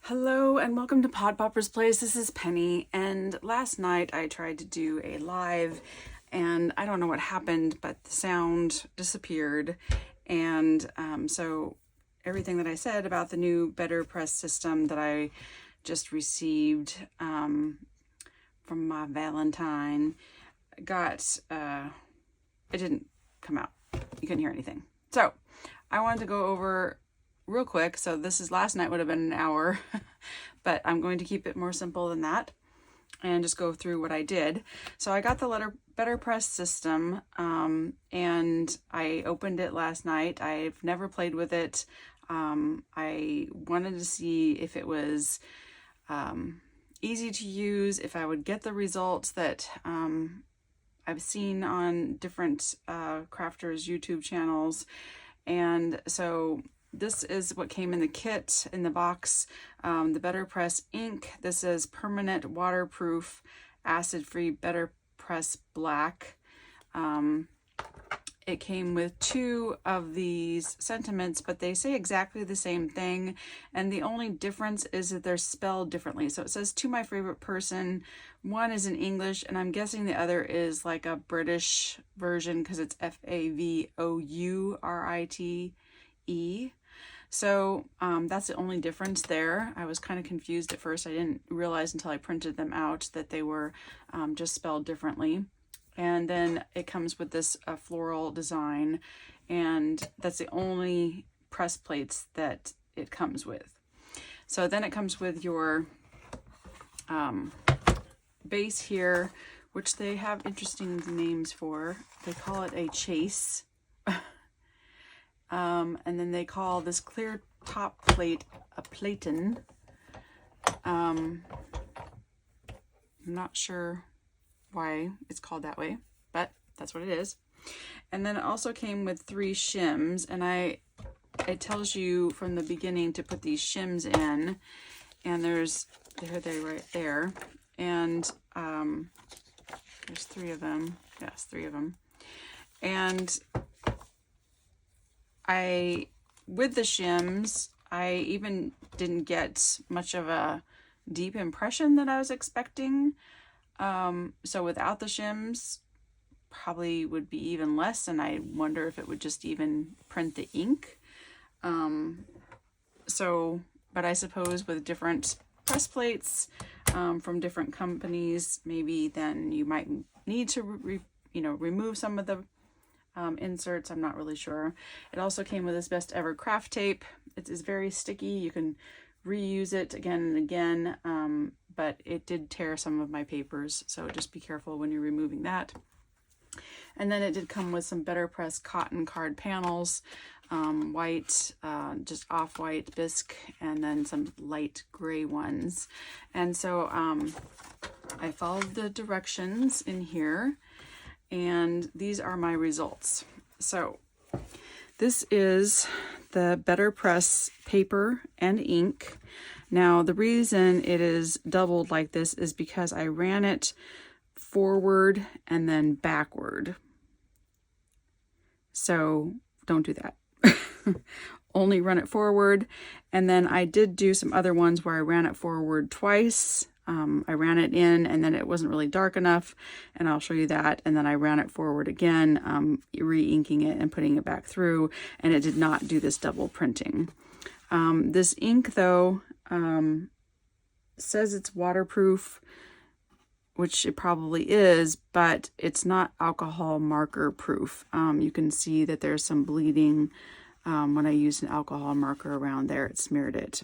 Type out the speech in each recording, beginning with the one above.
Hello and welcome to Pod Popper's Place. This is Penny, and last night I tried to do a live and I don't know what happened, but the sound disappeared, and so everything that I said about the new BetterPress system that I just received from my Valentine got it didn't come out. You couldn't hear anything. So I wanted to go over real quick. So this is last night would have been an hour, but I'm going to keep it more simple than that and just go through what I did. So I got the BetterPress system and I opened it last night. I've never played with it. I wanted to see if it was easy to use, if I would get the results that I've seen on different crafters' YouTube channels. And so this is what came in the kit, in the box, the BetterPress ink. This is permanent waterproof acid-free BetterPress Black. It came with 2 of these sentiments, but they say exactly the same thing. And the only difference is that they're spelled differently. So it says, "To my favorite person." One is in English, and I'm guessing the other is like a British version because it's Favourite. So that's the only difference there. I was kind of confused at first. I didn't realize until I printed them out that they were just spelled differently. And then it comes with this floral design, and that's the only press plates that it comes with. So then it comes with your base here, which they have interesting names for. They call it a chase. And then they call this clear top plate a platen. I'm not sure why it's called that way, but that's what it is. And then it also came with 3 shims, and it tells you from the beginning to put these shims in, and there they right there, and there's 3 of them. Yes, 3 of them. And with the shims, I even didn't get much of a deep impression that I was expecting. So without the shims, probably would be even less, and I wonder if it would just even print the ink. But I suppose with different press plates from different companies, maybe then you might need to remove some of the inserts. I'm not really sure. It also came with this best ever craft tape. It is very sticky. You can reuse it again and again, but it did tear some of my papers, so just be careful when you're removing that. And then it did come with some BetterPress cotton card panels, white, just off-white bisque, and then some light gray ones. And so I followed the directions in here, and these are my results. So this is the BetterPress paper and ink. Now the reason it is doubled like this is because I ran it forward and then backward. So don't do that. Only run it forward. And then I did do some other ones where I ran it forward twice. I ran it in and then it wasn't really dark enough, and I'll show you that. And then I ran it forward again, re-inking it and putting it back through, and it did not do this double printing. This ink though says it's waterproof, which it probably is, but it's not alcohol marker proof. You can see that there's some bleeding when I used an alcohol marker around there. It smeared it.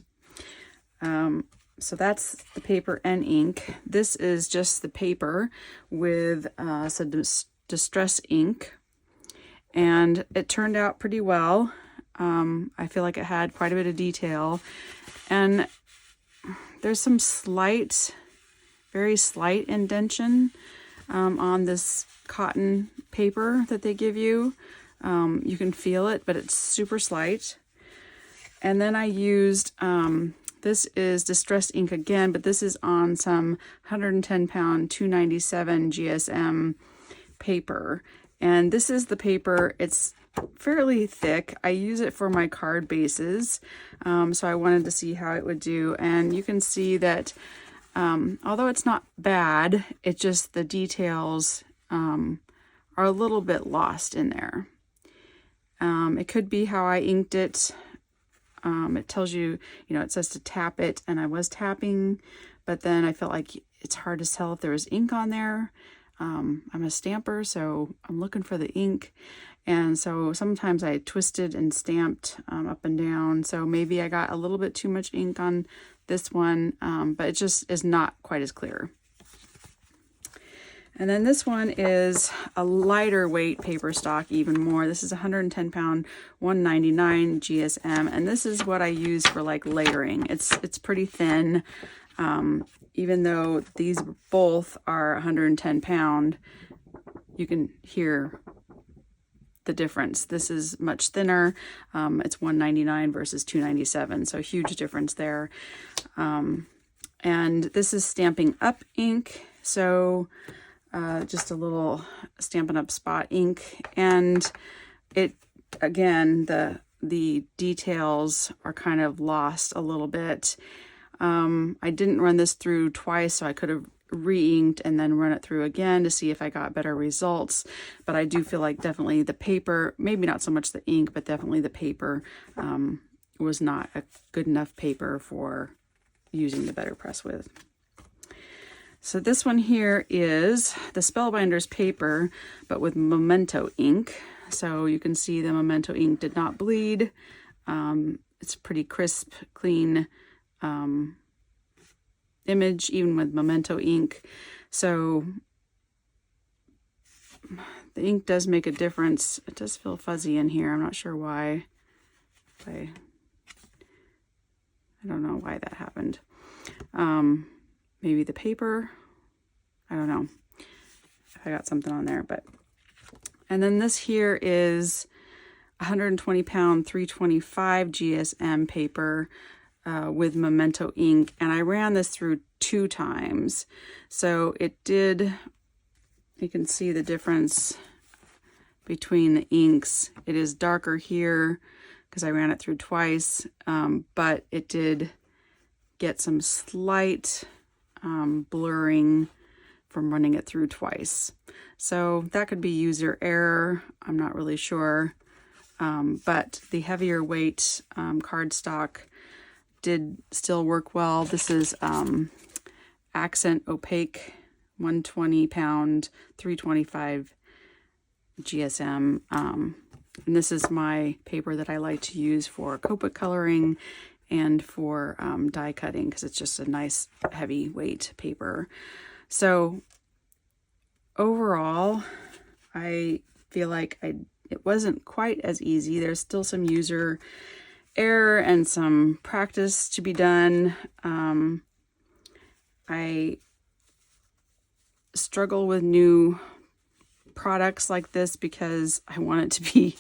So that's the paper and ink. This is just the paper with some distress ink, and it turned out pretty well. I feel like it had quite a bit of detail, and there's some very slight indentation on this cotton paper that they give you. You can feel it, but it's super slight. And then I used this is distressed ink again, but this is on some 110 pound 297 GSM paper. And this is the paper, it's fairly thick. I use it for my card bases, so I wanted to see how it would do. And you can see that although it's not bad, it just, the details are a little bit lost in there. It could be how I inked it. It tells you, it says to tap it, and I was tapping, but then I felt like it's hard to tell if there was ink on there. I'm a stamper, so I'm looking for the ink. And so sometimes I twisted and stamped up and down. So maybe I got a little bit too much ink on this one, but it just is not quite as clear. And then this one is a lighter weight paper stock, even more. This is 110 pound, 199 GSM. And this is what I use for like layering. It's pretty thin. Even though these both are 110 pound, you can hear the difference. This is much thinner. It's 199 versus 297. So huge difference there. And this is Stampin' Up ink. So just a little Stampin' Up spot ink, and it, again, the details are kind of lost a little bit. I didn't run this through twice, so I could have re-inked and then run it through again to see if I got better results. But I do feel like definitely the paper, maybe not so much the ink, but definitely the paper was not a good enough paper for using the BetterPress with. So this one here is the Spellbinders paper, but with Memento ink. So you can see the Memento ink did not bleed. It's pretty crisp, clean image, even with Memento ink. So the ink does make a difference. It does feel fuzzy in here. I'm not sure why. I don't know why that happened. Maybe the paper, I don't know if I got something on there, but, and then this here is 120 pound, 325 GSM paper with Memento ink. And I ran this through 2 times. So it did, you can see the difference between the inks. It is darker here because I ran it through twice, but it did get some slight blurring from running it through twice. So that could be user error. I'm not really sure. But the heavier weight cardstock did still work well. This is Accent Opaque 120 pound, 325 GSM. And this is my paper that I like to use for Copic coloring and for die cutting, because it's just a nice heavyweight paper. So overall, I feel like it wasn't quite as easy. There's still some user error and some practice to be done. I struggle with new products like this because I want it to be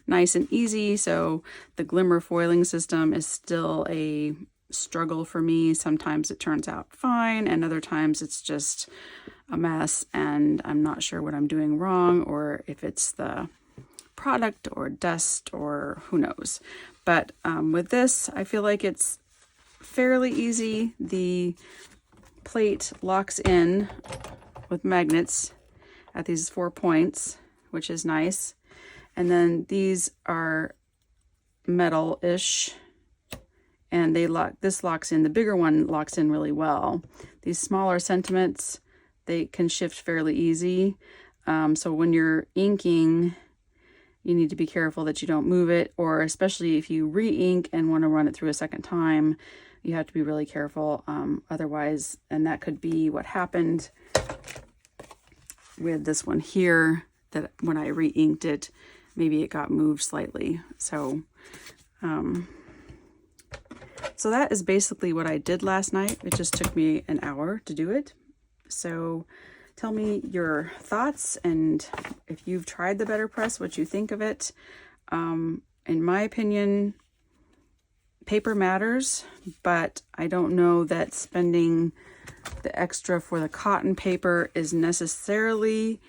nice and easy. So the glimmer foiling system is still a struggle for me. Sometimes it turns out fine, and other times it's just a mess, and I'm not sure what I'm doing wrong, or if it's the product or dust or who knows. But with this, I feel like it's fairly easy. The plate locks in with magnets at these 4 points, which is nice. And then these are metal-ish, and this locks in. The bigger one locks in really well. These smaller sentiments, they can shift fairly easy. So when you're inking, you need to be careful that you don't move it, or especially if you re-ink and want to run it through a second time, you have to be really careful. Otherwise, and that could be what happened with this one here, that when I re-inked it, maybe it got moved slightly. So so that is basically what I did last night. It just took me an hour to do it. So tell me your thoughts, and if you've tried the BetterPress, what you think of it. In my opinion, paper matters, but I don't know that spending the extra for the cotton paper is necessarily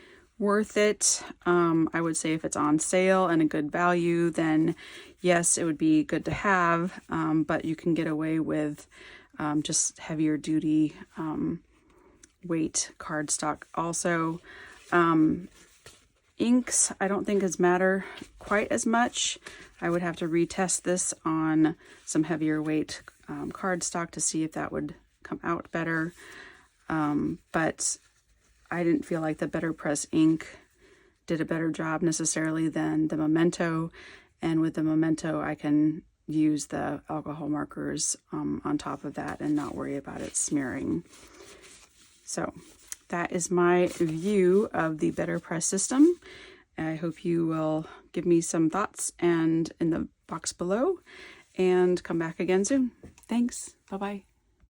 worth it. I would say if it's on sale and a good value, then yes, it would be good to have, but you can get away with just heavier duty weight cardstock also. Inks, I don't think is matter quite as much. I would have to retest this on some heavier weight cardstock to see if that would come out better. But I didn't feel like the BetterPress ink did a better job necessarily than the Memento. And with the Memento, I can use the alcohol markers on top of that and not worry about it smearing. So that is my view of the BetterPress system. I hope you will give me some thoughts and in the box below and come back again soon. Thanks. Bye-bye.